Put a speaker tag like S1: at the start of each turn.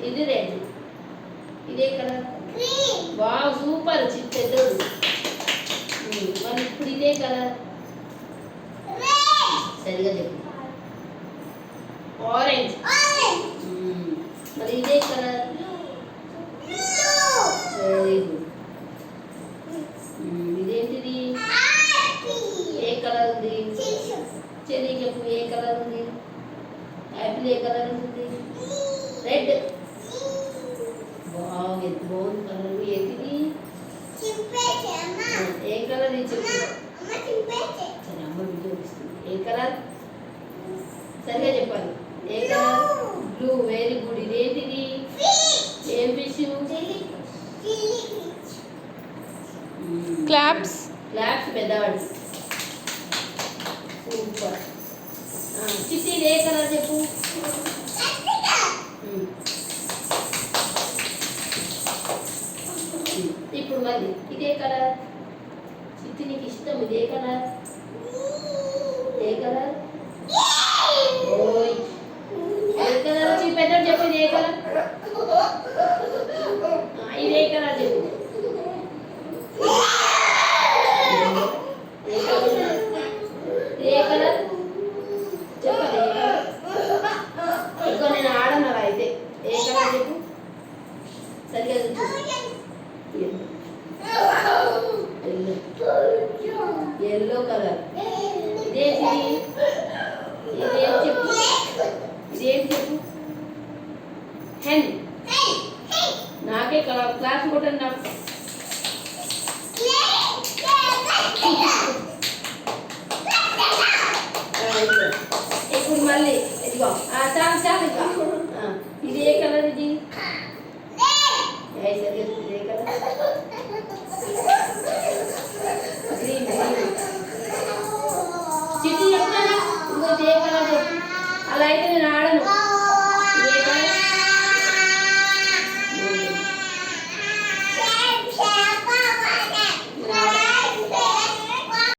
S1: ఇది రెడ్. ఇదే colour. Wow super పెద్దోడు. మరి ఇప్పుడు ఇదే కలర్. సరిగా చెప్పు. ఆరెంజ్. మరి ఇదే కలర్. Very good. ఇదేంటిది? ఏ కలర్ ఉంది? చెల్లి చెప్పు ఏ కలర్ ఉంది? యాపిల్ ఏ కలర్ ఉంటుంది? రెడ్. వావ్ ఎంత బాగుంది కలర్. ఏంటిది? ఏ కలర్ ఇది చెప్పు. సరే అమ్మ వీడియో ఇస్తుంది. ఏ కలర్? సరిగా చెప్పాలి. ఏ కలర్? బ్లూ. Very good. ఇదేంటిది? ఏం ఫిష్?
S2: క్లాప్స్.
S1: క్లాప్స్ పెద్దవాడు. సూపర్. చిట్టి ఏ కలర్ చెప్పు. ఇప్పుడు మళ్ళీ ఇదే కలర్. చిట్టి నీకు ఇష్టం ఇదే కలర్. ఏ కలర్? ఓయ్ ఏ కలర్ వచ్చి పెద్దోడు చెప్పు. ఇది ఏ కలర్? ఇదే కలర్ చెప్పు. ఏ కలర్ చెప్పాలి. ఇంకో నేను ఆడను అయితే. ఏ కలర్ చెప్పు. సరిగా ఎల్లో కలర్. ఇదేంటి? ఇదేం చెప్పు. ఇదేం చెప్పు. హెన్. నాకే క్లాస్ కొట్టండి నాకు. ఇప్పుడు మళ్ళీ ఇదిగో చాలు చాలు ఇంకా. ఇది ఏ కలర్? ఇది ఏ కలర్? గ్రీన్. చిట్టి చెప్తాను ఇంకో ఏ కలర్ చెప్పు. అలా అయితే నేను ఆడను.